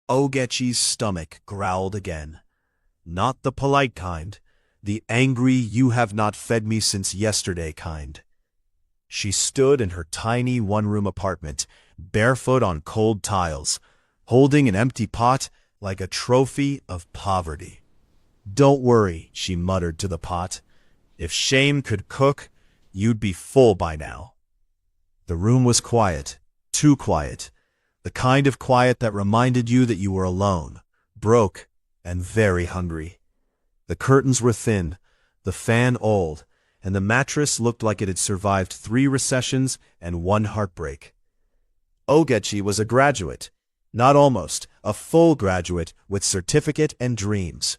Ogechi's stomach growled again. Not the polite kind, the angry you have not fed me since yesterday kind. She stood in her tiny one-room apartment, barefoot on cold tiles, holding an empty pot like a trophy of poverty. "Don't worry," she muttered to the pot. "If shame could cook, you'd be full by now." The room was quiet, too quiet, the kind of quiet that reminded you that you were alone, broke, and very hungry. The curtains were thin, the fan old, and the mattress looked like it had survived 3 recessions and 1 heartbreak. Ogechi was a graduate, not almost, a full graduate with certificate and dreams.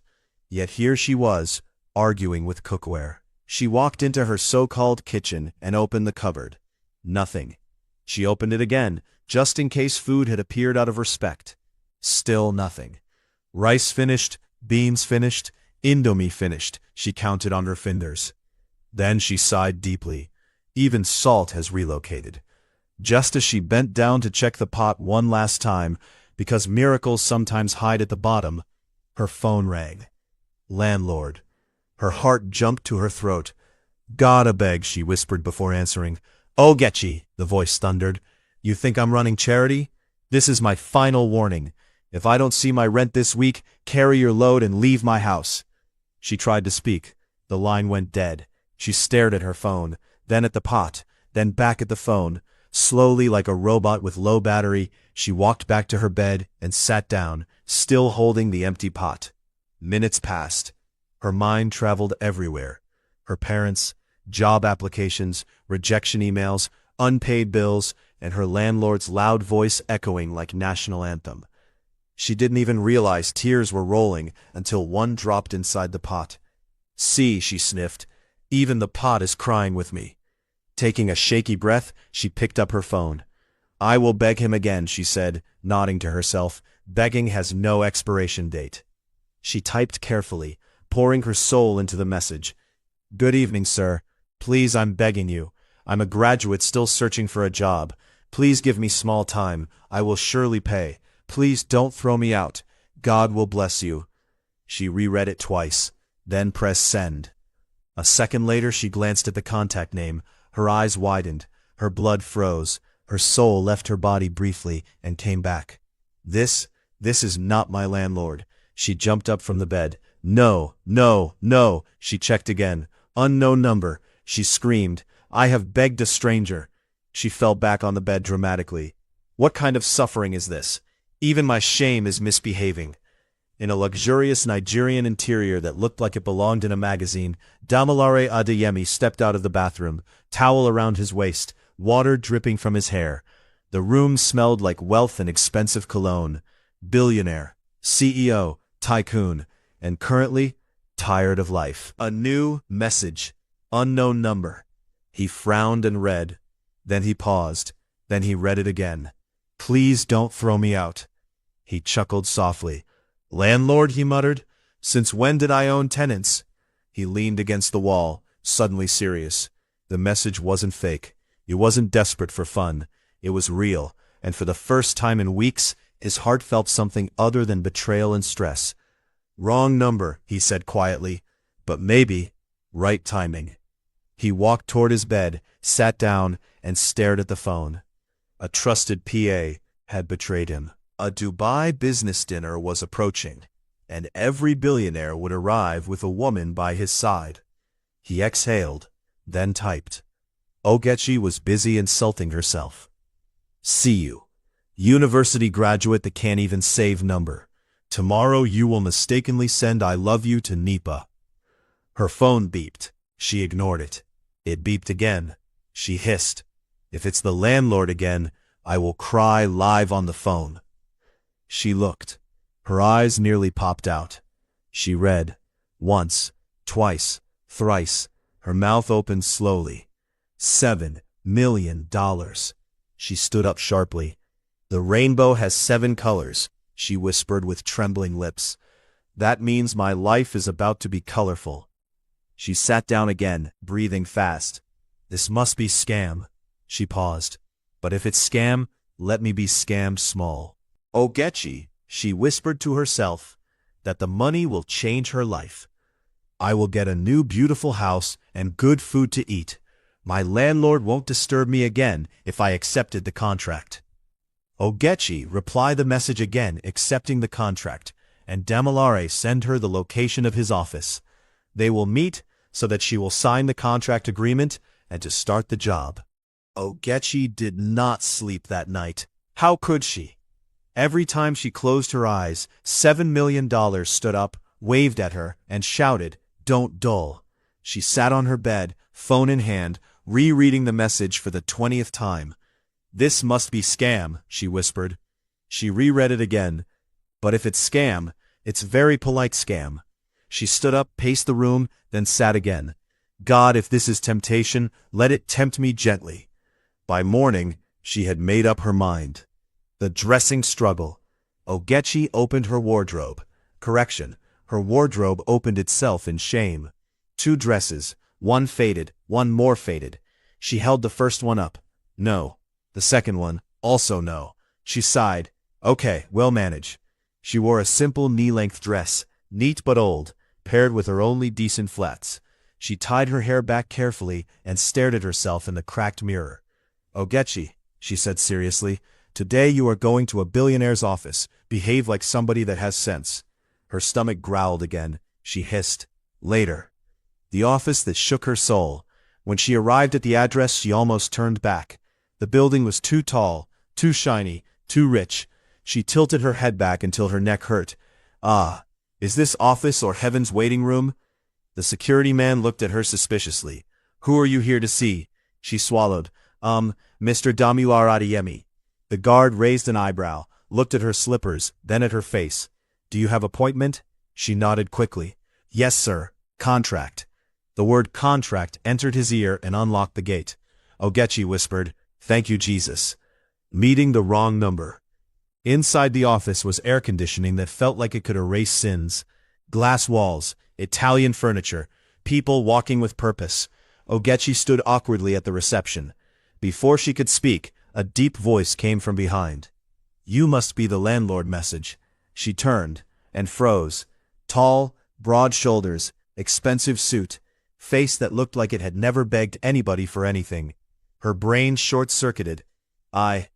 Yet here she was, arguing with cookware. She walked into her so-called kitchen and opened the cupboard. Nothing. She opened it again, just in case food had appeared out of respect. Still nothing. Rice finished, beans finished, Indomie finished, she counted on her fingers. Then she sighed deeply. Even salt has relocated. Just as she bent down to check the pot one last time, because miracles sometimes hide at the bottom, her phone rang. Landlord. Her heart jumped to her throat. "Gotta beg," she whispered before answering. "Ogechi," the voice thundered. "You think I'm running charity? This is my final warning. If I don't see my rent this week, carry your load and leave my house." She tried to speak. The line went dead. She stared at her phone, then at the pot, then back at the phone. Slowly, like a robot with low battery, she walked back to her bed and sat down, still holding the empty pot. Minutes passed. Her mind traveled everywhere. Her parents, job applications, rejection emails, unpaid bills, and her landlord's loud voice echoing like national anthem. She didn't even realize tears were rolling until one dropped inside the pot. "See," she sniffed, "even the pot is crying with me." Taking a shaky breath, she picked up her phone. "I will beg him again," she said, nodding to herself. "Begging has no expiration date." She typed carefully, pouring her soul into the message. "Good evening, sir. Please, I'm begging you. I'm a graduate still searching for a job. Please give me small time. I will surely pay. Please don't throw me out. God will bless you." She reread it twice, then pressed send. A second later she glanced at the contact name. Her eyes widened, her blood froze, her soul left her body briefly and came back. This is not my landlord." She jumped up from the bed. "No, no, no." She checked again. "Unknown number." She screamed. "I have begged a stranger." She fell back on the bed dramatically. What kind of suffering is this? Even my shame is misbehaving. In a luxurious Nigerian interior that looked like it belonged in a magazine, Damilare Adeyemi stepped out of the bathroom, towel around his waist, water dripping from his hair. The room smelled like wealth and expensive cologne. Billionaire, CEO, tycoon, and currently tired of life. A new message. Unknown number. He frowned and read. Then he paused. Then he read it again. "Please don't throw me out." He chuckled softly. "Landlord," he muttered. "Since when did I own tenants?" He leaned against the wall, suddenly serious. The message wasn't fake. It wasn't desperate for fun. It was real, and for the first time in weeks, his heart felt something other than betrayal and stress. "Wrong number," he said quietly, "but maybe right timing." He walked toward his bed, sat down, and stared at the phone. A trusted PA had betrayed him. A Dubai business dinner was approaching, and every billionaire would arrive with a woman by his side. He exhaled, then typed. Ogechi was busy insulting herself. "See you. University graduate that can't even save number. Tomorrow you will mistakenly send I love you to Nipa." Her phone beeped. She ignored it. It beeped again. She hissed. "If it's the landlord again, I will cry live on the phone." She looked. Her eyes nearly popped out. She read. Once, twice, thrice. Her mouth opened slowly. $7 million. She stood up sharply. "The rainbow has 7 colors," she whispered with trembling lips. "That means my life is about to be colorful." She sat down again, breathing fast. "This must be scam." She paused. "But if it's scam, let me be scammed small." Ogechi, She whispered to herself that the money will change her life. I will get a new beautiful house and good food to eat. My landlord won't disturb me again if I accepted the contract. Ogechi replied the message again accepting the contract, and Damilare sent her the location of his office. They will meet so that she will sign the contract agreement and to start the job. Ogechi did not sleep that night. How could she? Every time she closed her eyes, $7 million stood up, waved at her, and shouted, "Don't dull." She sat on her bed, phone in hand, rereading the message for the 20th time. "This must be scam," she whispered. She reread it again. But if it's scam, it's very polite scam. She stood up, paced the room, then sat again. God, if this is temptation, let it tempt me gently. By morning, she had made up her mind. The dressing struggle. Ogechi opened her wardrobe. Correction, her wardrobe opened itself in shame. 2 dresses, one faded, one more faded. She held the first one up. No. The second one, also no. She sighed. Okay, we'll manage. She wore a simple knee-length dress, neat but old, paired with her only decent flats. She tied her hair back carefully and stared at herself in the cracked mirror. Ogechi, she said seriously, today you are going to a billionaire's office. Behave like somebody that has sense. Her stomach growled again. She hissed. Later. The office that shook her soul. When she arrived at the address, she almost turned back. The building was too tall, too shiny, too rich. She tilted her head back until her neck hurt. Ah, is this office or heaven's waiting room? The security man looked at her suspiciously. Who are you here to see? She swallowed. Mr. Damilare Adeyemi. The guard raised an eyebrow, looked at her slippers, then at her face. Do you have appointment? She nodded quickly. Yes, sir. Contract. The word contract entered his ear and unlocked the gate. Ogechi whispered, Thank you, Jesus. Meeting the wrong number. Inside the office was air conditioning that felt like it could erase sins. Glass walls, Italian furniture, people walking with purpose. Ogechi stood awkwardly at the reception. Before she could speak, a deep voice came from behind. You must be the landlord message. She turned and froze. Tall, broad shoulders, expensive suit, face that looked like it had never begged anybody for anything. Her brain short-circuited. I'm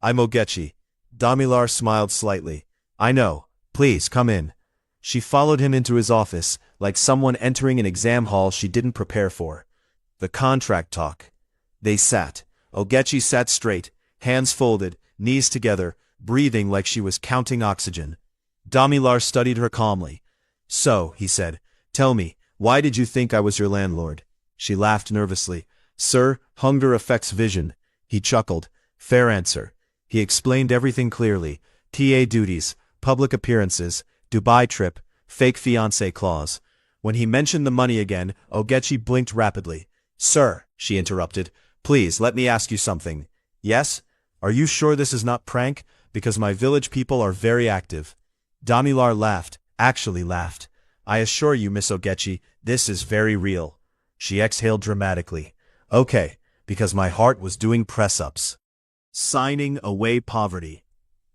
Ogechi. Damilare smiled slightly. I know. Please, come in. She followed him into his office, like someone entering an exam hall she didn't prepare for. The contract talk. They sat. Ogechi sat straight, hands folded, knees together, breathing like she was counting oxygen. Damilare studied her calmly. So, he said, tell me, why did you think I was your landlord? She laughed nervously. Sir, hunger affects vision. He chuckled. Fair answer. He explained everything clearly. TA duties, public appearances, Dubai trip, fake fiancé clause. When he mentioned the money again, Ogechi blinked rapidly. Sir, she interrupted, please let me ask you something. Yes? Are you sure this is not prank? Because my village people are very active. Damilare laughed, actually laughed. I assure you, Miss Ogechi, this is very real. She exhaled dramatically. Okay, because my heart was doing press-ups. Signing away poverty.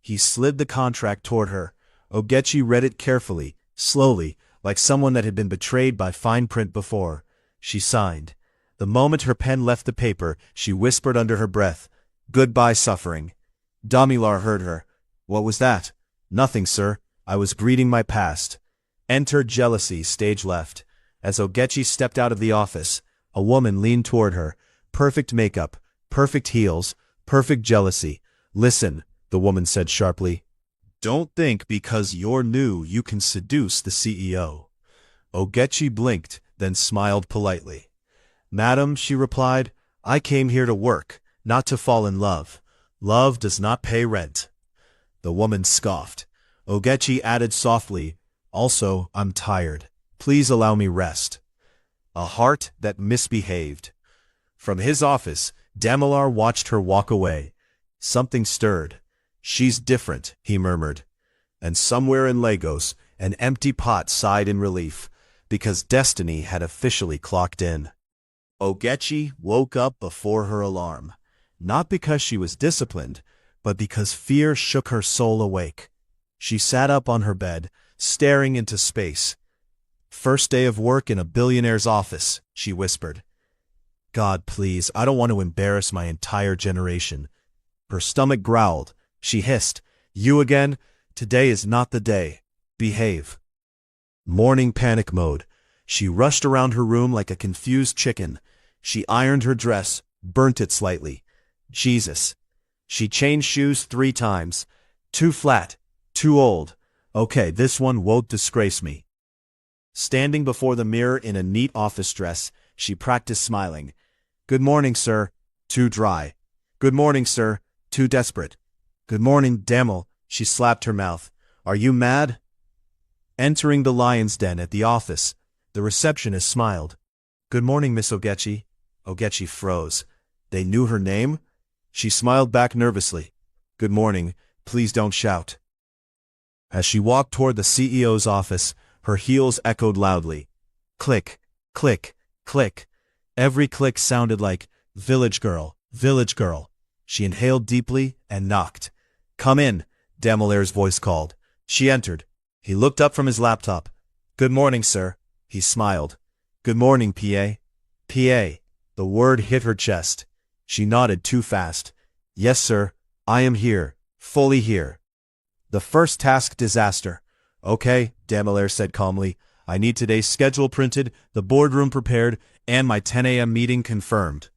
He slid the contract toward her. Ogechi read it carefully, slowly, like someone that had been betrayed by fine print before. She signed. The moment her pen left the paper, she whispered under her breath, Goodbye, suffering. Damilare heard her. What was that? Nothing, sir. I was greeting my past. Enter jealousy, stage left. As Ogechi stepped out of the office, a woman leaned toward her. Perfect makeup, perfect heels, perfect jealousy. Listen, the woman said sharply. Don't think because you're new you can seduce the CEO. Ogechi blinked, then smiled politely. Madam, she replied, I came here to work, not to fall in love. Love does not pay rent. The woman scoffed. Ogechi added softly, Also, I'm tired. Please allow me rest. A heart that misbehaved. From his office, Damilare watched her walk away. Something stirred. She's different, he murmured. And somewhere in Lagos, an empty pot sighed in relief, because destiny had officially clocked in. Ogechi woke up before her alarm, not because she was disciplined, but because fear shook her soul awake. She sat up on her bed, staring into space. "First day of work in a billionaire's office," she whispered. "God, please, I don't want to embarrass my entire generation." Her stomach growled. She hissed, "You again? Today is not the day. Behave." Morning panic mode. She rushed around her room like a confused chicken. She ironed her dress, burnt it slightly. Jesus. She changed shoes 3 times. Too flat. Too old. Okay, this one won't disgrace me. Standing before the mirror in a neat office dress, she practiced smiling. "Good morning, sir." Too dry. "Good morning, sir." Too desperate. "Good morning, Demel." She slapped her mouth. "Are you mad?" Entering the lion's den at the office, the receptionist smiled. "Good morning, Miss Ogechi." Ogechi froze. They knew her name? She smiled back nervously. "Good morning. Please don't shout." As she walked toward the CEO's office, her heels echoed loudly. Click, click, click. Every click sounded like, "Village girl, village girl." She inhaled deeply and knocked. "Come in," Demelaire's voice called. She entered. He looked up from his laptop. "Good morning, sir." He smiled. "Good morning, PA." PA. The word hit her chest. She nodded too fast. "Yes, sir. I am here. Fully here." The first task disaster. "Okay," Demelaire said calmly. "I need today's schedule printed, the boardroom prepared, and my 10 a.m. meeting confirmed."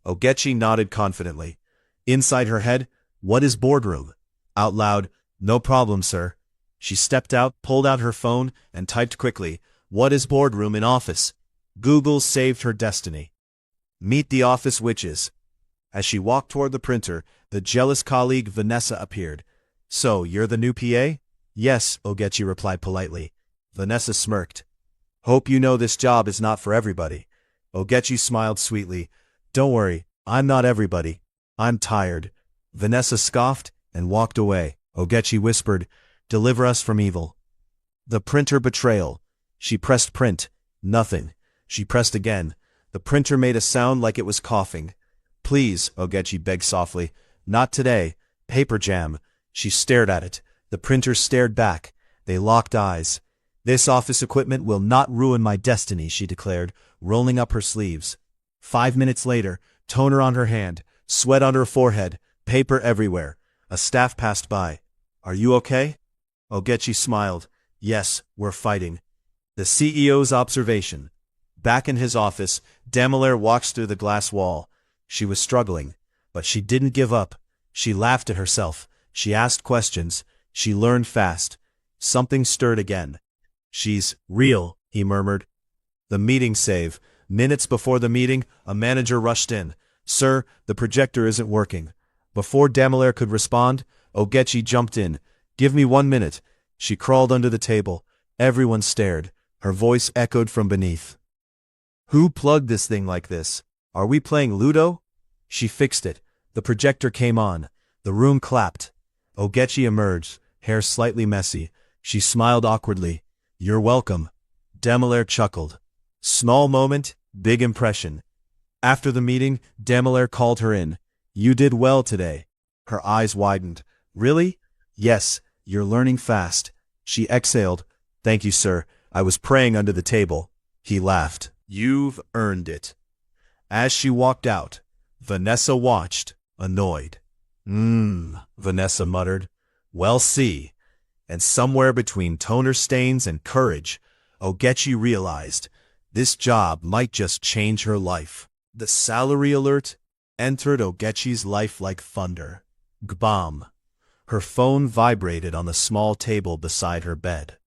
Ogechi nodded confidently. Inside her head, "What is boardroom?" Out loud, "No problem, sir." She stepped out, pulled out her phone, and typed quickly, "What is boardroom in office?" Google saved her destiny. Meet the office witches. As she walked toward the printer, the jealous colleague Vanessa appeared. "So, you're the new PA?" "Yes," Ogechi replied politely. Vanessa smirked. "Hope you know this job is not for everybody." Ogechi smiled sweetly. "Don't worry, I'm not everybody. I'm tired." Vanessa scoffed and walked away. Ogechi whispered, "Deliver us from evil." The printer betrayal. She pressed print. Nothing. She pressed again. The printer made a sound like it was coughing. "Please," Ogechi begged softly. "Not today. Paper jam." She stared at it. The printer stared back. They locked eyes. "This office equipment will not ruin my destiny," she declared, rolling up her sleeves. 5 minutes later, toner on her hand, sweat on her forehead, paper everywhere. A staff passed by. "Are you okay?" Ogechi smiled. "Yes, we're fighting." The CEO's observation. Back in his office, Demelaire watched through the glass wall. She was struggling, but she didn't give up. She laughed at herself. She asked questions. She learned fast. Something stirred again. "She's real," he murmured. The meeting save. Minutes before the meeting, a manager rushed in. "Sir, the projector isn't working." Before Demelaire could respond, Ogechi jumped in. "Give me 1 minute." She crawled under the table. Everyone stared. Her voice echoed from beneath. "Who plugged this thing like this? Are we playing Ludo?" She fixed it. The projector came on. The room clapped. Ogechi emerged, hair slightly messy. She smiled awkwardly. "You're welcome." Demelaire chuckled. Small moment, big impression. After the meeting, Demelaire called her in. "You did well today." Her eyes widened. "Really?" "Yes, you're learning fast." She exhaled. "Thank you, sir. I was praying under the table." He laughed. "You've earned it." As she walked out, Vanessa watched, annoyed. Vanessa muttered. "Well, see." And somewhere between toner stains and courage, Ogechi realized this job might just change her life. The salary alert entered Ogechi's life like thunder. Gbam. Her phone vibrated on the small table beside her bed.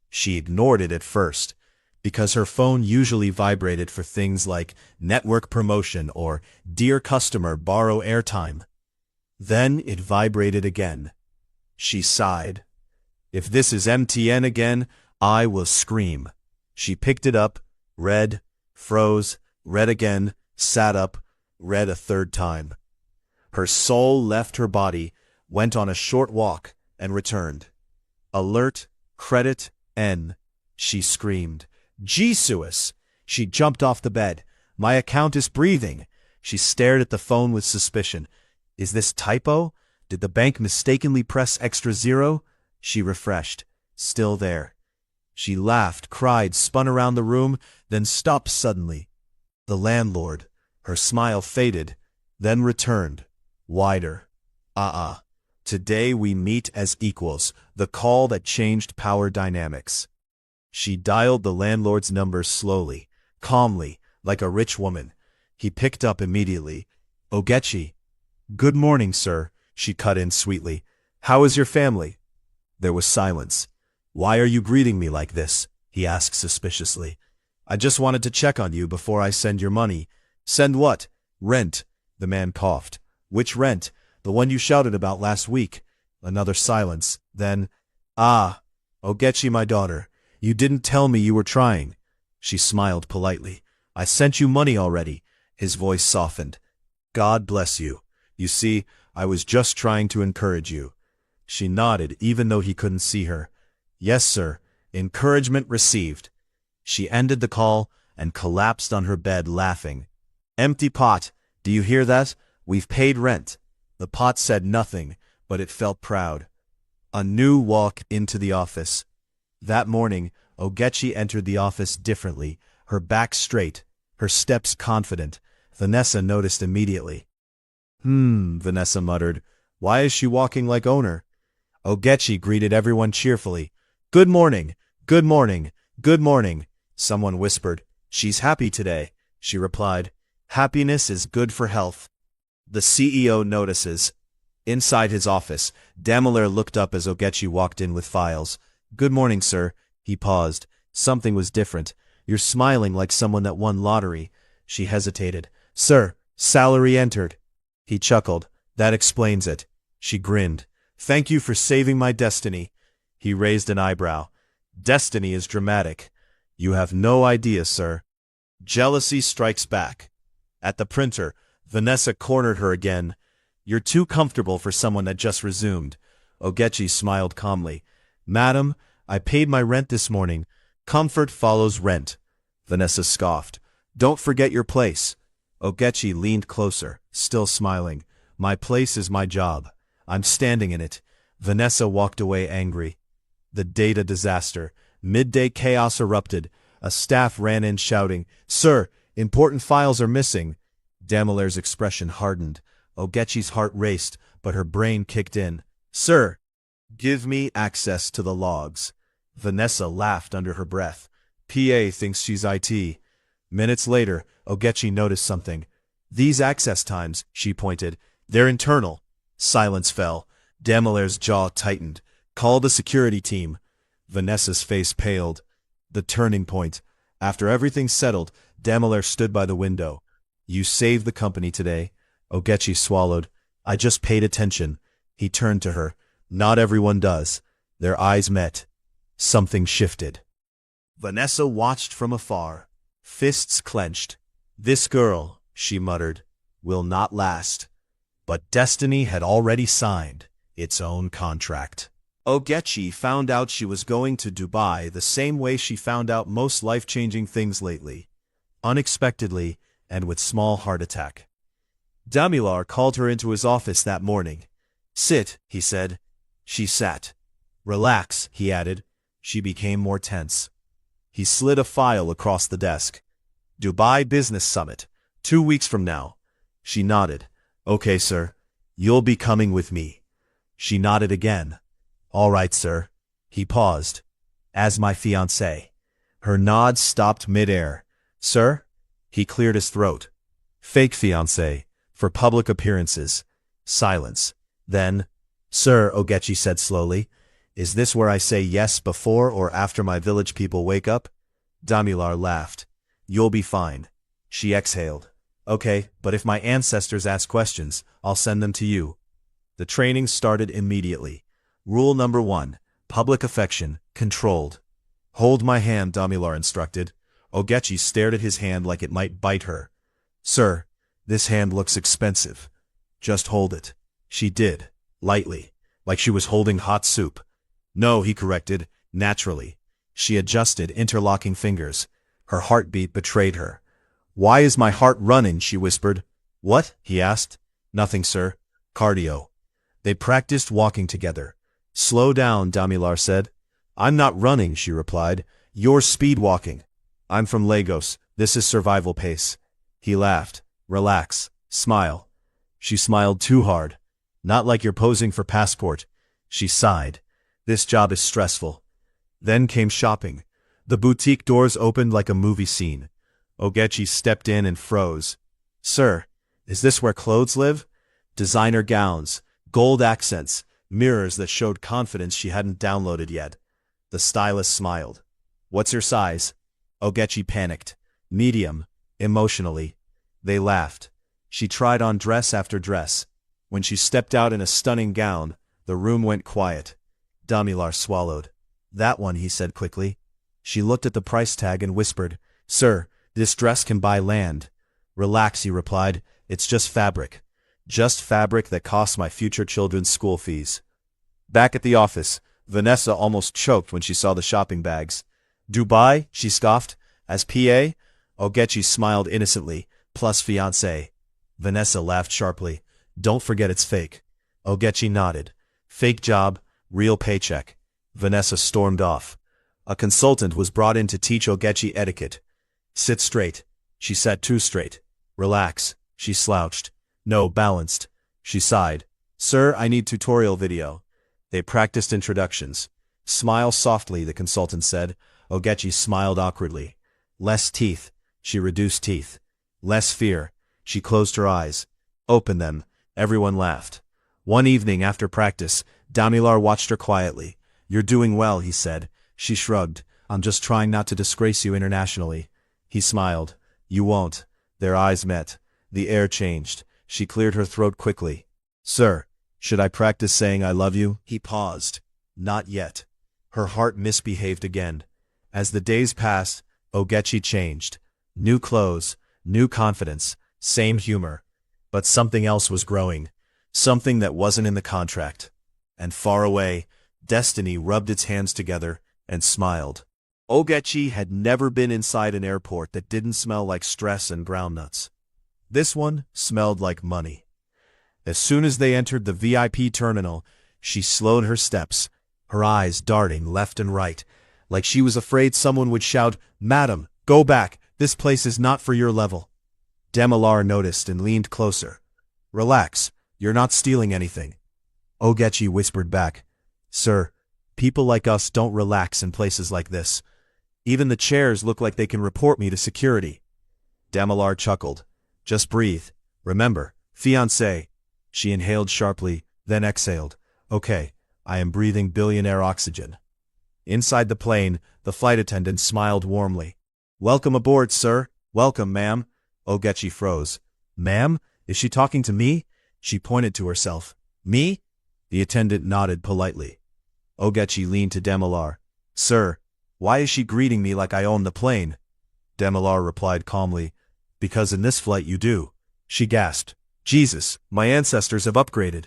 She ignored it at first, because her phone usually vibrated for things like network promotion or dear customer borrow airtime. Then it vibrated again. She sighed. If this is MTN again, I will scream. She picked it up, read, froze, read again, sat up, read a 3rd time. Her soul left her body, went on a short walk, and returned. Alert, credit, N. She screamed. Jesus! She jumped off the bed. My account is breathing. She stared at the phone with suspicion. Is this typo? Did the bank mistakenly press extra 0? She refreshed. Still there. She laughed, cried, spun around the room, then stopped suddenly. The landlord. Her smile faded, then returned, wider. Today we meet as equals, the call that changed power dynamics. She dialed the landlord's number slowly, calmly, like a rich woman. He picked up immediately. Ogechi. Good morning, sir, she cut in sweetly. How is your family? There was silence. Why are you greeting me like this? He asked suspiciously. I just wanted to check on you before I send your money. Send what? Rent. The man coughed. Which rent? The one you shouted about last week. Another silence. Then, Ogechi, my daughter, you didn't tell me you were trying. She smiled politely. I sent you money already. His voice softened. God bless you. You see, I was just trying to encourage you. She nodded, even though he couldn't see her. Yes, sir. Encouragement received. She ended the call and collapsed on her bed, laughing. Empty pot. Do you hear that? We've paid rent. The pot said nothing, but it felt proud. A new walk into the office. That morning, Ogechi entered the office differently, her back straight, her steps confident. Vanessa noticed immediately. Vanessa muttered. Why is she walking like owner? Ogechi greeted everyone cheerfully. Good morning, good morning, good morning. Someone whispered. She's happy today, she replied. Happiness is good for health. The CEO notices. Inside his office, Damelaire looked up as Ogechi walked in with files. Good morning, sir. He paused. Something was different. You're smiling like someone that won lottery. She hesitated. Sir, salary entered. He chuckled. That explains it. She grinned. Thank you for saving my destiny. He raised an eyebrow. Destiny is dramatic. You have no idea, sir. Jealousy strikes back. At the printer, Vanessa cornered her again. You're too comfortable for someone that just resumed. Ogechi smiled calmly. Madam, I paid my rent this morning. Comfort follows rent. Vanessa scoffed. Don't forget your place. Ogechi leaned closer, still smiling. My place is my job. I'm standing in it. Vanessa walked away angry. The data disaster. Midday chaos erupted. A staff ran in shouting, Sir, important files are missing. Damelaire's expression hardened. Ogechi's heart raced, but her brain kicked in. Sir, give me access to the logs. Vanessa laughed under her breath. PA thinks she's IT. Minutes later, Ogechi noticed something. These access times, she pointed, they're internal. Silence fell. Damelaire's jaw tightened. Call the security team. Vanessa's face paled. The turning point. After everything settled, Damelaire stood by the window. You saved the company today. Ogechi swallowed. I just paid attention. He turned to her. Not everyone does. Their eyes met. Something shifted. Vanessa watched from afar. Fists clenched. This girl, she muttered, will not last. But destiny had already signed its own contract. Ogechi found out she was going to Dubai the same way she found out most life-changing things lately. Unexpectedly and with small heart attack. Damelaire called her into his office that morning. Sit, he said. She sat. Relax, he added. She became more tense. He slid a file across the desk. Dubai Business Summit, 2 weeks from now. She nodded. Okay, sir. You'll be coming with me. She nodded again. All right, sir. He paused. As my fiancé. Her nod stopped mid-air. Sir? He cleared his throat. Fake fiancé. For public appearances. Silence. Then, Sir, Ogechi said slowly, is this where I say yes before or after my village people wake up? Damelaire laughed. You'll be fine. She exhaled. Okay, but if my ancestors ask questions, I'll send them to you. The training started immediately. Rule number 1. Public affection, controlled. Hold my hand, Damelaire instructed. Ogechi stared at his hand like it might bite her. Sir, this hand looks expensive. Just hold it. She did, lightly, like she was holding hot soup. No, he corrected, naturally. She adjusted interlocking fingers. Her heartbeat betrayed her. Why is my heart running? She whispered. What? He asked. Nothing, sir. Cardio. They practiced walking together. Slow down, Damilar said. I'm not running, she replied. You're speed walking. I'm from Lagos. This is survival pace. He laughed. Relax. Smile. She smiled too hard. Not like you're posing for passport. She sighed. This job is stressful. Then came shopping. The boutique doors opened like a movie scene. Ogechi stepped in and froze. Sir, is this where clothes live? Designer gowns, gold accents, mirrors that showed confidence she hadn't downloaded yet. The stylist smiled. What's your size? Ogechi panicked. Medium. Emotionally. They laughed. She tried on dress after dress. When she stepped out in a stunning gown, the room went quiet. Damilar swallowed. That one, he said quickly. She looked at the price tag and whispered, Sir, this dress can buy land. Relax, he replied. It's just fabric. Just fabric that costs my future children's school fees. Back at the office, Vanessa almost choked when she saw the shopping bags. Dubai, she scoffed. As PA? Ogechi smiled innocently, plus fiancé. Vanessa laughed sharply. Don't forget it's fake. Ogechi nodded. Fake job, real paycheck. Vanessa stormed off. A consultant was brought in to teach Ogechi etiquette. Sit straight. She sat too straight. Relax. She slouched. No, balanced. She sighed. Sir, I need tutorial video. They practiced introductions. Smile softly, the consultant said. Ogechi smiled awkwardly. Less teeth. She reduced teeth. Less fear. She closed her eyes. Open them. Everyone laughed. One evening after practice, Damilar watched her quietly. You're doing well, he said. She shrugged. I'm just trying not to disgrace you internationally. He smiled. You won't. Their eyes met. The air changed. She cleared her throat quickly. Sir, should I practice saying I love you? He paused. Not yet. Her heart misbehaved again. As the days passed, Ogechi changed. New clothes, new confidence, same humor. But something else was growing. Something that wasn't in the contract. And far away, destiny rubbed its hands together and smiled. Ogechi had never been inside an airport that didn't smell like stress and groundnuts. This one smelled like money. As soon as they entered the VIP terminal, she slowed her steps, her eyes darting left and right, like she was afraid someone would shout, Madam, go back, this place is not for your level. Damilar noticed and leaned closer. Relax, you're not stealing anything. Ogechi whispered back, Sir, people like us don't relax in places like this. Even the chairs look like they can report me to security. Damilar chuckled. Just breathe. Remember, fiancé. She inhaled sharply, then exhaled. Okay, I am breathing billionaire oxygen. Inside the plane, the flight attendant smiled warmly. Welcome aboard, sir. Welcome, ma'am. Ogechi froze. Ma'am? Is she talking to me? She pointed to herself. Me? The attendant nodded politely. Ogechi leaned to Damilar. Sir, why is she greeting me like I own the plane? Damilar replied calmly. Because in this flight you do. She gasped. Jesus, my ancestors have upgraded.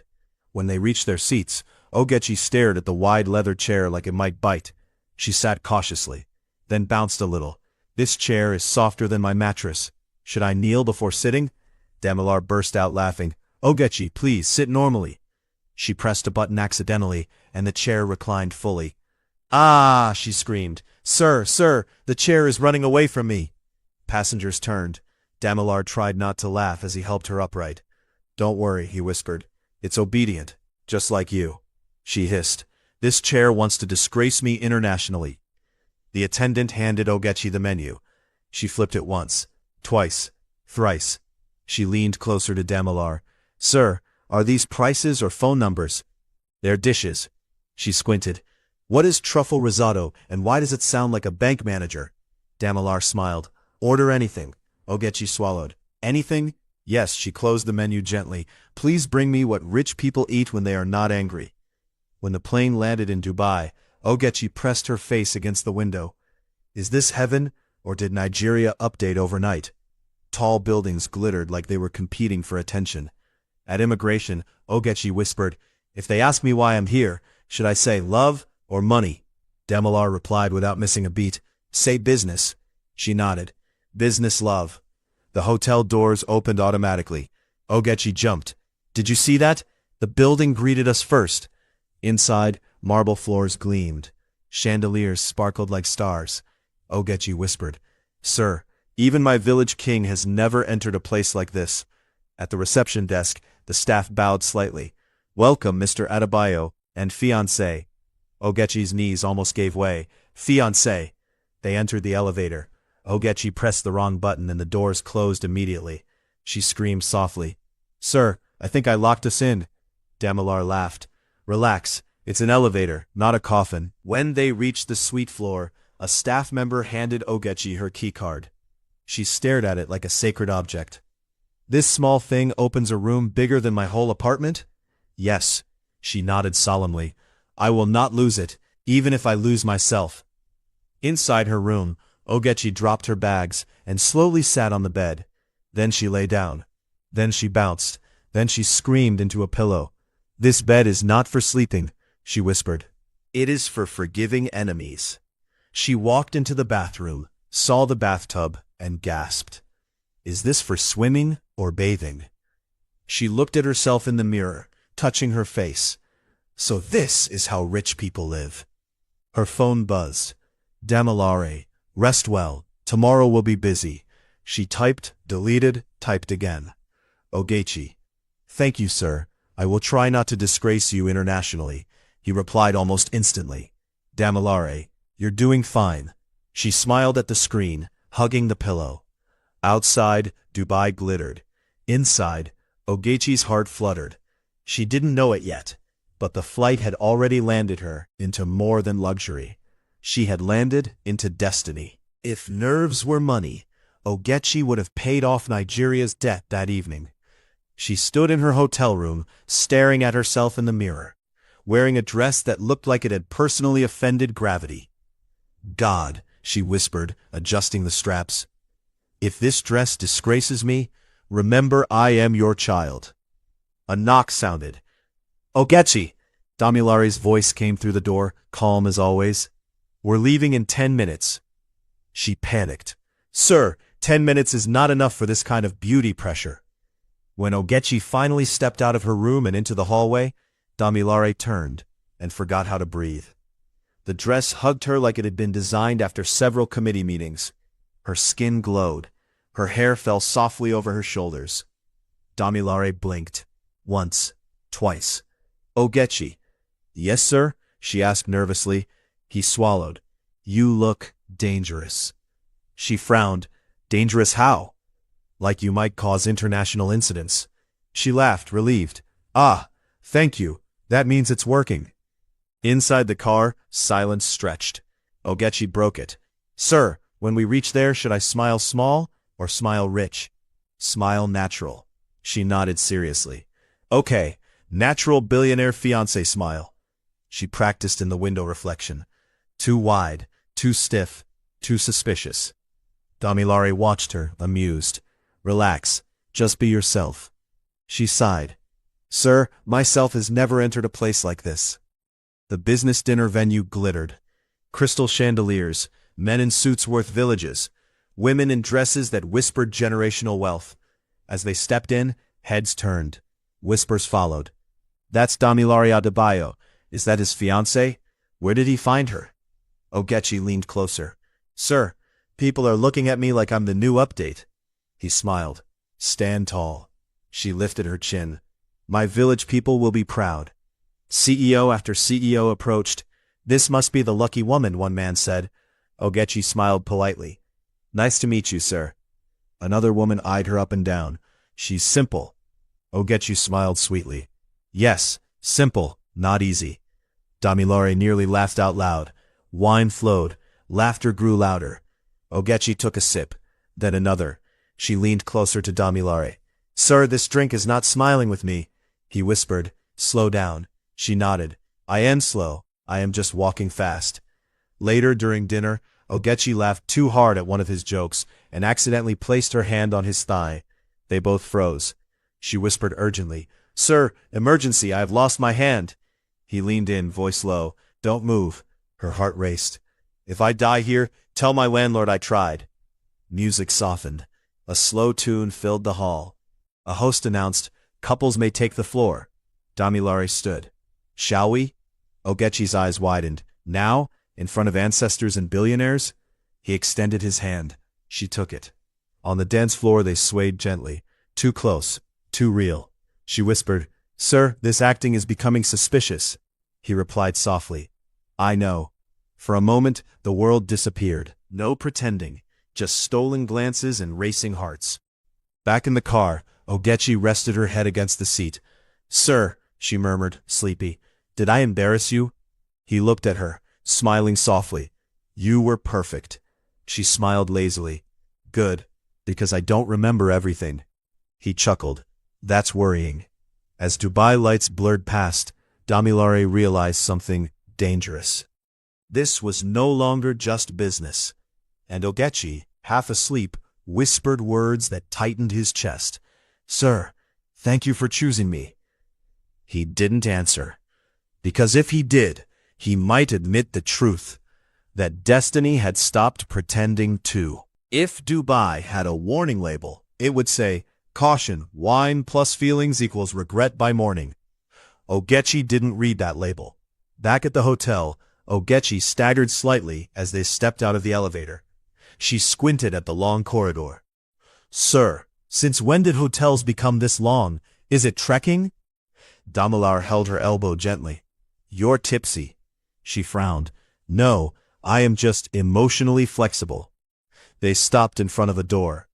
When they reached their seats, Ogechi stared at the wide leather chair like it might bite. She sat cautiously, then bounced a little. This chair is softer than my mattress. Should I kneel before sitting? Damilar burst out laughing. Ogechi, please, sit normally. She pressed a button accidentally, and the chair reclined fully. Ah, she screamed. Sir, the chair is running away from me. Passengers turned. Damilar tried not to laugh as he helped her upright. Don't worry, he whispered. It's obedient, just like you. She hissed. This chair wants to disgrace me internationally. The attendant handed Ogechi the menu. She flipped it once, twice, thrice. She leaned closer to Damilar. Sir, are these prices or phone numbers? They're dishes. She squinted. What is truffle risotto, and why does it sound like a bank manager? Damilar smiled. Order anything. Ogechi swallowed. Anything? Yes, she closed the menu gently. Please bring me what rich people eat when they are not angry. When the plane landed in Dubai, Ogechi pressed her face against the window. Is this heaven, or did Nigeria update overnight? Tall buildings glittered like they were competing for attention. At immigration, Ogechi whispered, If they ask me why I'm here, should I say love or money? Damilar replied without missing a beat, Say business. She nodded. Business, love. The hotel doors opened automatically. Ogechi jumped. Did you see that? The building greeted us first. Inside, Marble floors gleamed. Chandeliers sparkled like stars. Ogechi whispered, "Sir, even my village king has never entered a place like this." At the reception desk, the staff bowed slightly. "Welcome, Mr. Adebayo, and fiancé." Ogechi's knees almost gave way. "Fiancé." They entered the elevator. Ogechi pressed the wrong button and the doors closed immediately. She screamed softly, "Sir, I think I locked us in." Damilar laughed. "Relax. It's an elevator, not a coffin." When they reached the suite floor, a staff member handed Ogechi her keycard. She stared at it like a sacred object. "This small thing opens a room bigger than my whole apartment?" "Yes." She nodded solemnly. "I will not lose it, even if I lose myself." Inside her room, Ogechi dropped her bags and slowly sat on the bed. Then she lay down. Then she bounced. Then she screamed into a pillow. "This bed is not for sleeping," she whispered. "It is for forgiving enemies." She walked into the bathroom, saw the bathtub, and gasped. "Is this for swimming or bathing?" She looked at herself in the mirror, touching her face. "So this is how rich people live." Her phone buzzed. "Damilare, rest well. Tomorrow will be busy." She typed, deleted, typed again. "Ogechi." "Thank you, sir. I will try not to disgrace you internationally," he replied almost instantly. "Damilare, you're doing fine." She smiled at the screen, hugging the pillow. Outside, Dubai glittered. Inside, Ogechi's heart fluttered. She didn't know it yet, but the flight had already landed her into more than luxury. She had landed into destiny. If nerves were money, Ogechi would have paid off Nigeria's debt that evening. She stood in her hotel room, staring at herself in the mirror, wearing a dress that looked like it had personally offended gravity. "God," she whispered, adjusting the straps, "if this dress disgraces me, remember I am your child." A knock sounded. "Ogechi!" Damilare's voice came through the door, calm as always. "We're leaving in 10 minutes. She panicked. "Sir, 10 minutes is not enough for this kind of beauty pressure." When Ogechi finally stepped out of her room and into the hallway, Damilare turned and forgot how to breathe. The dress hugged her like it had been designed after several committee meetings. Her skin glowed. Her hair fell softly over her shoulders. Damilare blinked. Once. Twice. "Ogechi." "Yes, sir?" she asked nervously. He swallowed. "You look dangerous." She frowned. "Dangerous how?" "Like you might cause international incidents." She laughed, relieved. "Ah, thank you. That means it's working." Inside the car, silence stretched. Ogechi broke it. "Sir, when we reach there, should I smile small or smile rich?" "Smile natural." She nodded seriously. "Okay, natural billionaire fiancé smile." She practiced in the window reflection. Too wide, too stiff, too suspicious. Damilare watched her, amused. "Relax. Just be yourself." She sighed. "Sir, myself has never entered a place like this." The business dinner venue glittered. Crystal chandeliers, men in suits worth villages, women in dresses that whispered generational wealth. As they stepped in, heads turned. Whispers followed. "That's Damilare Adebayo. Is that his fiancée? Where did he find her?" Ogechi leaned closer. "Sir, people are looking at me like I'm the new update." He smiled. "Stand tall." She lifted her chin. "My village people will be proud." CEO after CEO approached. "This must be the lucky woman," one man said. Ogechi smiled politely. "Nice to meet you, sir." Another woman eyed her up and down. "She's simple." Ogechi smiled sweetly. "Yes, simple, not easy." Damilare nearly laughed out loud. Wine flowed. Laughter grew louder. Ogechi took a sip, then another. She leaned closer to Damilare. "Sir, this drink is not smiling with me." He whispered, "Slow down." She nodded. "I am slow. I am just walking fast." Later, during dinner, Ogechi laughed too hard at one of his jokes and accidentally placed her hand on his thigh. They both froze. She whispered urgently, "Sir, emergency, I have lost my hand." He leaned in, voice low, "Don't move." Her heart raced. "If I die here, tell my landlord I tried." Music softened. A slow tune filled the hall. A host announced, "Couples may take the floor." Damilare stood. "Shall we?" Ogechi's eyes widened. Now, in front of ancestors and billionaires? He extended his hand. She took it. On the dance floor they swayed gently. Too close. Too real. She whispered, "Sir, this acting is becoming suspicious." He replied softly, "I know." For a moment, the world disappeared. No pretending. Just stolen glances and racing hearts. Back in the car, Ogechi rested her head against the seat. "Sir," she murmured, sleepy, "did I embarrass you?" He looked at her, smiling softly. "You were perfect." She smiled lazily. "Good, because I don't remember everything." He chuckled. "That's worrying." As Dubai lights blurred past, Damilare realized something dangerous. This was no longer just business. And Ogechi, half asleep, whispered words that tightened his chest. "Sir, thank you for choosing me." He didn't answer. Because if he did, he might admit the truth. That destiny had stopped pretending too. If Dubai had a warning label, it would say, "Caution, wine plus feelings equals regret by morning." Ogechi didn't read that label. Back at the hotel, Ogechi staggered slightly as they stepped out of the elevator. She squinted at the long corridor. "Sir, since when did hotels become this long? Is it trekking?" Damilare held her elbow gently. "You're tipsy." She frowned. "No, I am just emotionally flexible." They stopped in front of a door.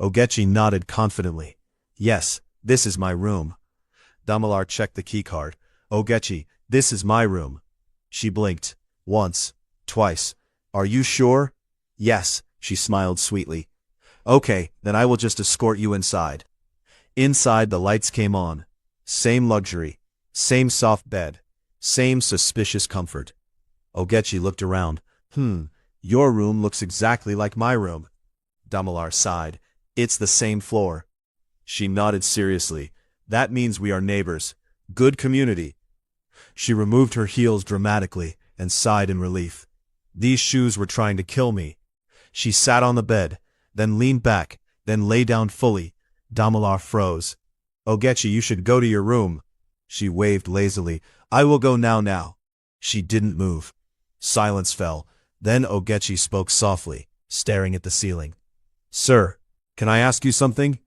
Ogechi nodded confidently. "Yes, this is my room." Damilare checked the keycard. "Ogechi, this is my room." She blinked. Once. Twice. "Are you sure?" "Yes," she smiled sweetly. "Okay, then I will just escort you inside." Inside the lights came on. Same luxury. Same soft bed. Same suspicious comfort. Ogechi looked around. Your room looks exactly like my room." Damilare sighed. "It's the same floor." She nodded seriously. "That means we are neighbors. Good community." She removed her heels dramatically and sighed in relief. "These shoes were trying to kill me." She sat on the bed, then leaned back, then lay down fully. Damilare froze. "Ogechi, you should go to your room." She waved lazily. "I will go now." She didn't move. Silence fell. Then Ogechi spoke softly, staring at the ceiling. "Sir, can I ask you something?"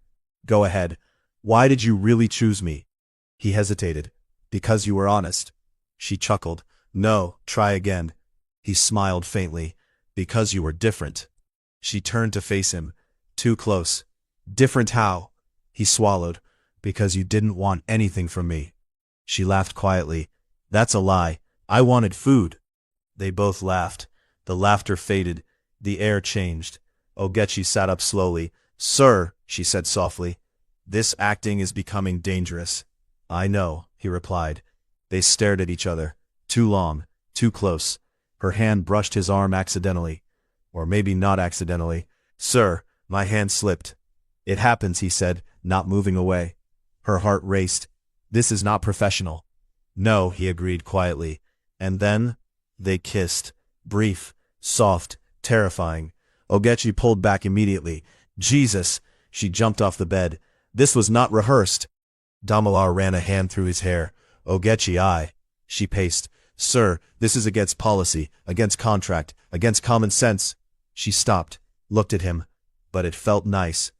"Go ahead. Why did you really choose me?" He hesitated. "Because you were honest." She chuckled. "No, try again." He smiled faintly. "Because you were different." She turned to face him. "Too close." "Different how?" He swallowed. "Because you didn't want anything from me." She laughed quietly. "That's a lie. I wanted food." They both laughed. The laughter faded. The air changed. Ogechi sat up slowly. "Sir," she said softly, "this acting is becoming dangerous." "I know," he replied. They stared at each other. Too long. Too close. Her hand brushed his arm accidentally. Or maybe not accidentally. "Sir," my hand slipped. "It happens," he said, not moving away. Her heart raced. "This is not professional." "No," he agreed quietly. And then they kissed. Brief, soft, terrifying. Ogechi pulled back immediately. "Jesus!" She jumped off the bed. "This was not rehearsed." Damilare ran a hand through his hair. "Ogechi, I." She paced. "Sir, this is against policy, against contract, against common sense." She stopped, looked at him. But it felt nice.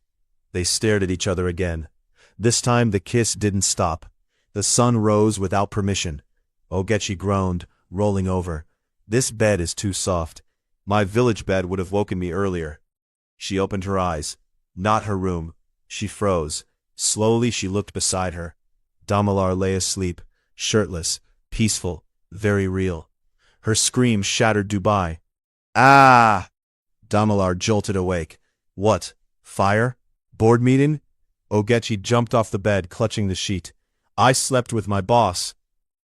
They stared at each other again. This time the kiss didn't stop. The sun rose without permission. Ogechi groaned, rolling over. "This bed is too soft. My village bed would have woken me earlier." She opened her eyes. Not her room. She froze. Slowly she looked beside her. Damilare lay asleep, shirtless, peaceful, very real. Her scream shattered Dubai. "Ah!" Damilare jolted awake. "What? Fire? Board meeting?" Ogechi jumped off the bed, clutching the sheet. "I slept with my boss."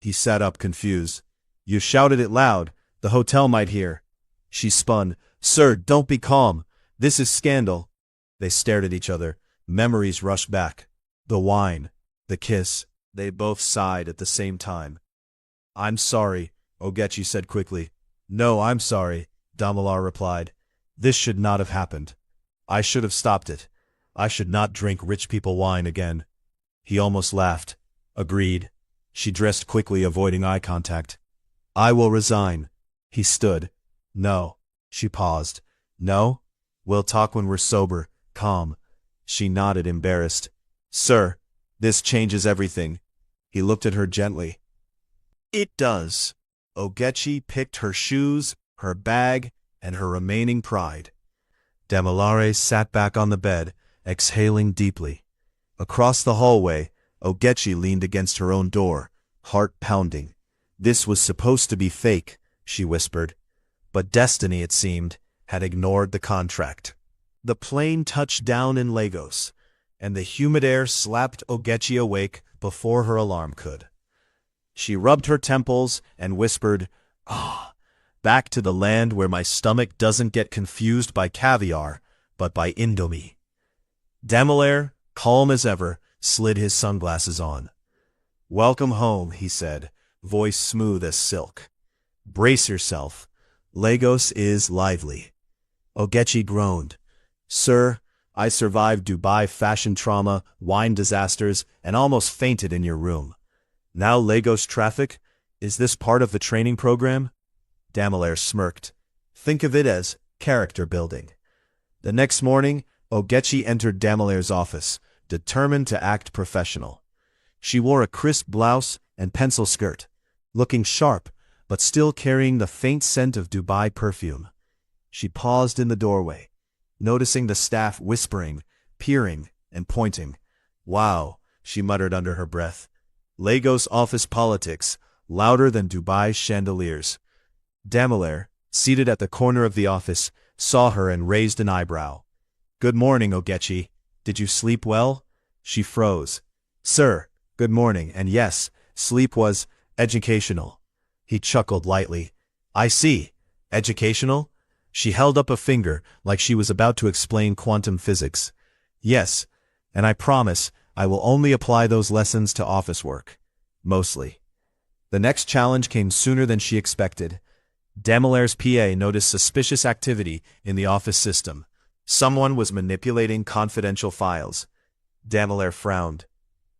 He sat up, confused. "You shouted it loud. The hotel might hear." She spun. "Sir, don't be calm. This is scandal." They stared at each other. Memories rushed back. The wine. The kiss. They both sighed at the same time. "I'm sorry," Ogechi said quickly. "No, I'm sorry," Damilare replied. "This should not have happened. I should have stopped it. I should not drink rich people wine again." He almost laughed. "Agreed." She dressed quickly, avoiding eye contact. I will resign. He stood. No. She paused. No? We'll talk when we're sober, calm. She nodded, embarrassed. Sir, this changes everything. He looked at her gently. It does. Ogechi picked her shoes, her bag, and her remaining pride. Damilare sat back on the bed, exhaling deeply. Across the hallway, Ogechi leaned against her own door, heart pounding. This was supposed to be fake, she whispered. But destiny, it seemed, had ignored the contract. The plane touched down in Lagos, and the humid air slapped Ogechi awake before her alarm could. She rubbed her temples and whispered, "Ah, back to the land where my stomach doesn't get confused by caviar, but by Indomie." Damilare, calm as ever, slid his sunglasses on. "Welcome home," he said, voice smooth as silk. "Brace yourself. Lagos is lively." Ogechi groaned. "Sir, I survived Dubai fashion trauma, wine disasters, and almost fainted in your room. Now Lagos traffic? Is this part of the training program?" Damilare smirked. "Think of it as character building." The next morning, Ogechi entered Damilare's office, determined to act professional. She wore a crisp blouse and pencil skirt, looking sharp, but still carrying the faint scent of Dubai perfume. She paused in the doorway, noticing the staff whispering, peering, and pointing. "Wow," she muttered under her breath. Lagos office politics, louder than Dubai's chandeliers. Damilare, seated at the corner of the office, saw her and raised an eyebrow. "Good morning, Ogechi. Did you sleep well?" She froze. "Sir, good morning, and yes, sleep was educational." He chuckled lightly. "I see. Educational?" She held up a finger like she was about to explain quantum physics. "Yes, and I promise I will only apply those lessons to office work. Mostly." The next challenge came sooner than she expected. Damilare's PA noticed suspicious activity in the office system. Someone was manipulating confidential files. Damilare frowned.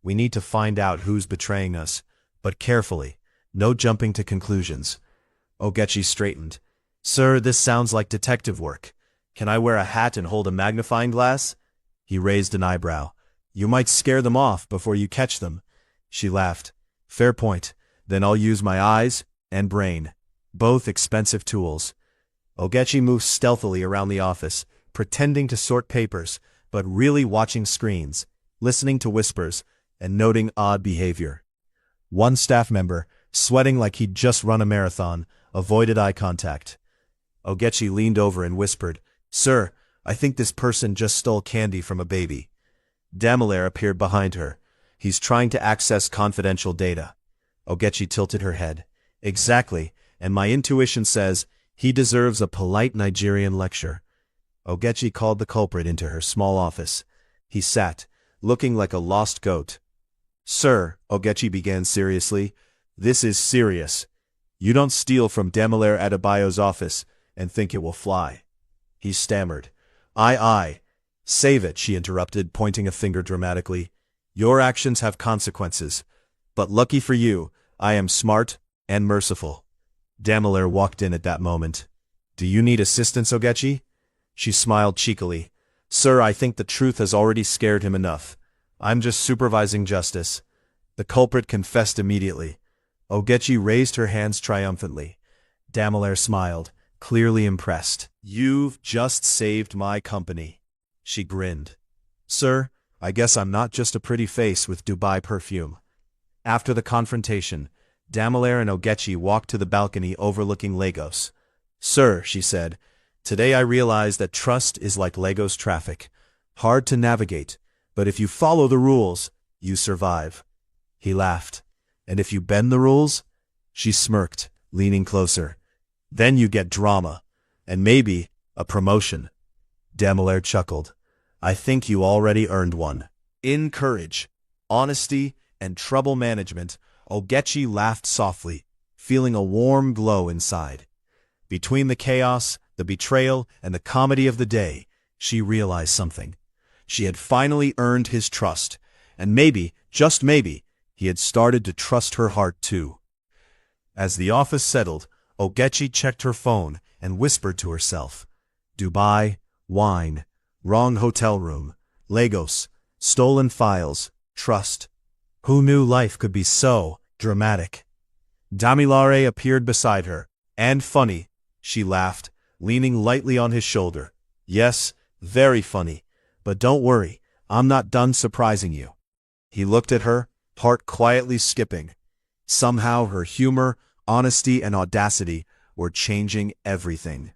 "We need to find out who's betraying us, but carefully, no jumping to conclusions." Ogechi straightened. "Sir, this sounds like detective work. Can I wear a hat and hold a magnifying glass?" He raised an eyebrow. "You might scare them off before you catch them." She laughed. "Fair point. Then I'll use my eyes and brain. Both expensive tools." Ogechi moved stealthily around the office, pretending to sort papers, but really watching screens, listening to whispers, and noting odd behavior. One staff member, sweating like he'd just run a marathon, avoided eye contact. Ogechi leaned over and whispered, "Sir, I think this person just stole candy from a baby." Damilare appeared behind her. "He's trying to access confidential data." Ogechi tilted her head. "Exactly, and my intuition says he deserves a polite Nigerian lecture." Ogechi called the culprit into her small office. He sat, looking like a lost goat. "Sir," Ogechi began seriously, "this is serious. You don't steal from Damilare Adebayo's office and think it will fly." He stammered. "Aye. Save it," she interrupted, pointing a finger dramatically. "Your actions have consequences. But lucky for you, I am smart and merciful." Damilare walked in at that moment. "Do you need assistance, Ogechi?" She smiled cheekily. "Sir, I think the truth has already scared him enough. I'm just supervising justice." The culprit confessed immediately. Ogechi raised her hands triumphantly. Damilare smiled, clearly impressed. "You've just saved my company." She grinned. "Sir, I guess I'm not just a pretty face with Dubai perfume." After the confrontation, Damilare and Ogechi walked to the balcony overlooking Lagos. "Sir," she said, "today I realize that trust is like Lagos traffic. Hard to navigate, but if you follow the rules, you survive." He laughed. "And if you bend the rules?" She smirked, leaning closer. "Then you get drama, and maybe a promotion." Damilare chuckled. "I think you already earned one." In courage, honesty, and trouble management, Ogechi laughed softly, feeling a warm glow inside. Between the chaos, the betrayal, and the comedy of the day, she realized something. She had finally earned his trust, and maybe, just maybe, he had started to trust her heart too. As the office settled, Ogechi checked her phone and whispered to herself. Dubai, wine, wrong hotel room, Lagos, stolen files, trust. Who knew life could be so dramatic? Damilare appeared beside her. And funny, she laughed, leaning lightly on his shoulder. Yes, very funny. But don't worry, I'm not done surprising you. He looked at her, heart quietly skipping. Somehow her humor, honesty, and audacity were changing everything.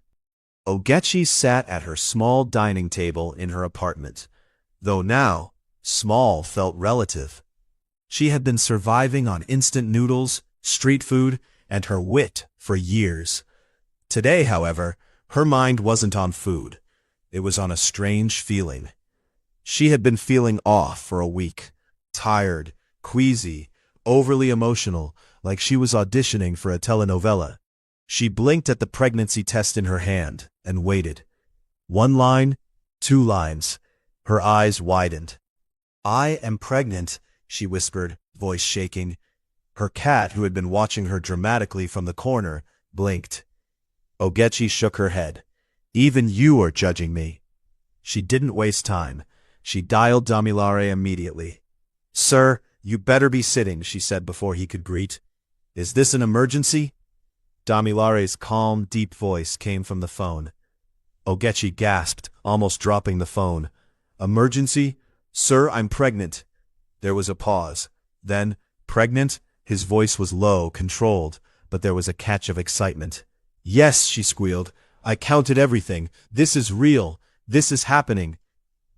Ogechi sat at her small dining table in her apartment, though now, small felt relative. She had been surviving on instant noodles, street food, and her wit for years. Today, however, her mind wasn't on food. It was on a strange feeling. She had been feeling off for a week, tired, queasy, overly emotional, like she was auditioning for a telenovela. She blinked at the pregnancy test in her hand and waited. 1 line, 2 lines. Her eyes widened. I am pregnant, she whispered, voice shaking. Her cat, who had been watching her dramatically from the corner, blinked. Ogechi shook her head. Even you are judging me. She didn't waste time. She dialed Damilare immediately. Sir, you better be sitting, she said before he could greet. Is this an emergency? Damilare's calm, deep voice came from the phone. Ogechi gasped, almost dropping the phone. Emergency? Sir, I'm pregnant. There was a pause. Then, pregnant? His voice was low, controlled, but there was a catch of excitement. Yes, she squealed. I counted everything. This is real. This is happening.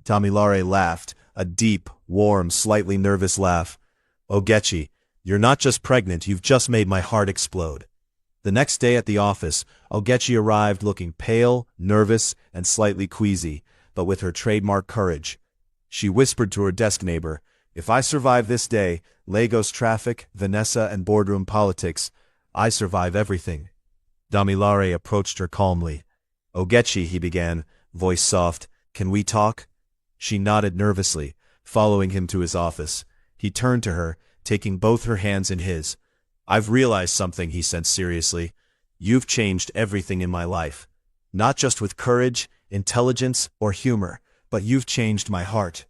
Damilare laughed, a deep, warm, slightly nervous laugh. Ogechi, you're not just pregnant, you've just made my heart explode. The next day at the office, Ogechi arrived looking pale, nervous, and slightly queasy, but with her trademark courage. She whispered to her desk neighbor, If I survive this day, Lagos traffic, Vanessa, and boardroom politics, I survive everything. Damilare approached her calmly. Ogechi, he began, voice soft, can we talk? She nodded nervously, following him to his office. He turned to her, taking both her hands in his. I've realized something, he said seriously. You've changed everything in my life. Not just with courage, intelligence, or humor, but you've changed my heart.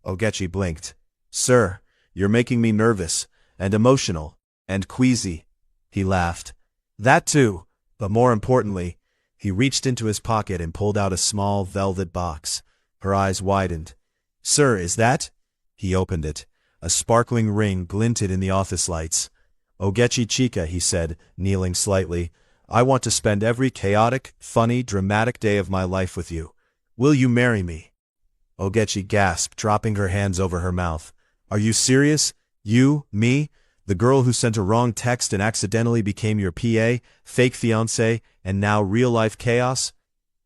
Ogechi blinked. Sir, you're making me nervous, and emotional, and queasy. He laughed. That too, but more importantly, he reached into his pocket and pulled out a small velvet box. Her eyes widened. Sir, is that? He opened it. A sparkling ring glinted in the office lights. Ogechi Chika, he said, kneeling slightly, I want to spend every chaotic, funny, dramatic day of my life with you. Will you marry me? Ogechi gasped, dropping her hands over her mouth. Are you serious? You, me, the girl who sent a wrong text and accidentally became your PA, fake fiancé, and now real-life chaos?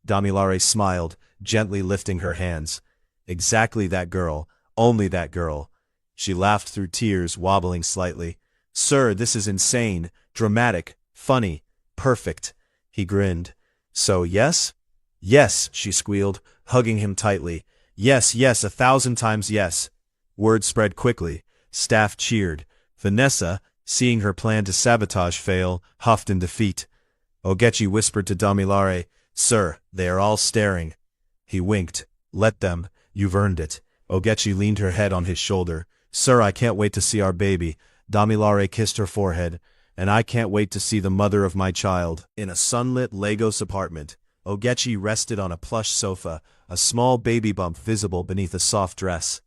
Damilare smiled, gently lifting her hands. Exactly that girl, only that girl. She laughed through tears, wobbling slightly. Sir, this is insane, dramatic, funny, perfect. He grinned. So, yes? Yes, she squealed, hugging him tightly. Yes, yes, 1,000 times yes. Word spread quickly. Staff cheered. Vanessa, seeing her plan to sabotage fail, huffed in defeat. Ogechi whispered to Damilare, Sir, they are all staring. He winked. Let them. You've earned it. Ogechi leaned her head on his shoulder. Sir, I can't wait to see our baby. Damilare kissed her forehead. And I can't wait to see the mother of my child. In a sunlit Lagos apartment, Ogechi rested on a plush sofa, a small baby bump visible beneath a soft dress.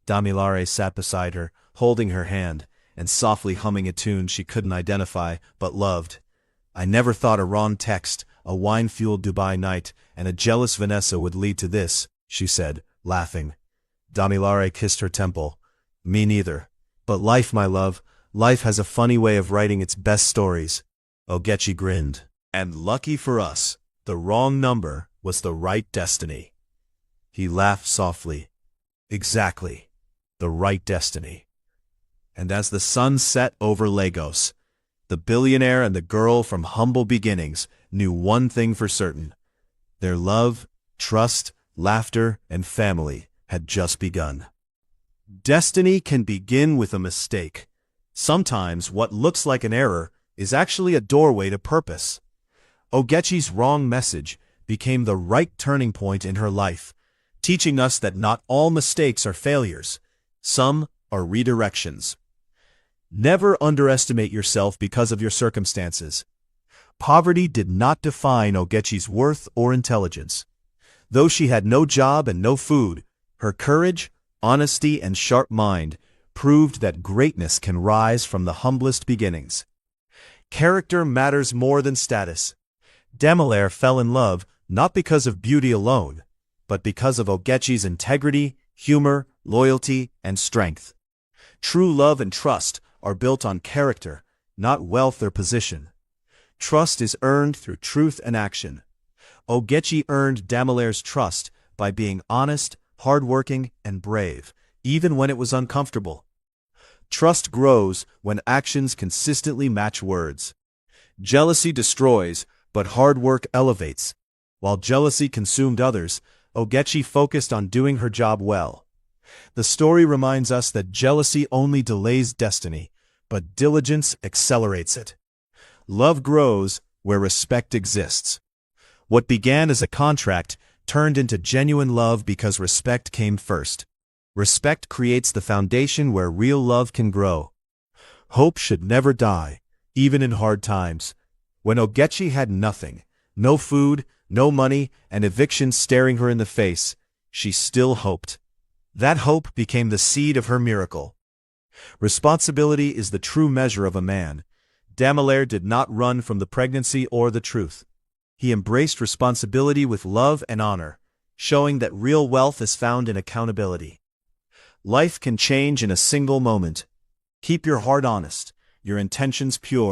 Damilare sat beside her, holding her hand, and softly humming a tune she couldn't identify, but loved. I never thought a wrong text, a wine-fueled Dubai night, and a jealous Vanessa would lead to this, she said, laughing. Damilare kissed her temple. Me neither. But life, my love, life has a funny way of writing its best stories. Ogechi grinned. And lucky for us, the wrong number was the right destiny. He laughed softly. Exactly. The right destiny. And as the sun set over Lagos, the billionaire and the girl from humble beginnings knew one thing for certain. Their love, trust, laughter, and family had just begun. Destiny can begin with a mistake. Sometimes what looks like an error is actually a doorway to purpose. Ogechi's wrong message became the right turning point in her life, teaching us that not all mistakes are failures. Some are redirections. Never underestimate yourself because of your circumstances. Poverty did not define Ogechi's worth or intelligence. Though she had no job and no food, her courage, honesty, and sharp mind proved that greatness can rise from the humblest beginnings. Character matters more than status. Demolaire fell in love not because of beauty alone, but because of Ogechi's integrity, humor, loyalty, and strength. True love and trust are built on character, not wealth or position. Trust is earned through truth and action. Ogechi earned Demelaire's trust by being honest, hardworking, and brave, even when it was uncomfortable. Trust grows when actions consistently match words. Jealousy destroys, but hard work elevates. While jealousy consumed others, Ogechi focused on doing her job well. The story reminds us that jealousy only delays destiny, but diligence accelerates it. Love grows where respect exists. What began as a contract turned into genuine love because respect came first. Respect creates the foundation where real love can grow. Hope should never die, even in hard times. When Ogechi had nothing, no food, no money, and eviction staring her in the face, she still hoped. That hope became the seed of her miracle. Responsibility is the true measure of a man. Demolaire did not run from the pregnancy or the truth. He embraced responsibility with love and honor, showing that real wealth is found in accountability. Life can change in a single moment. Keep your heart honest, your intentions pure,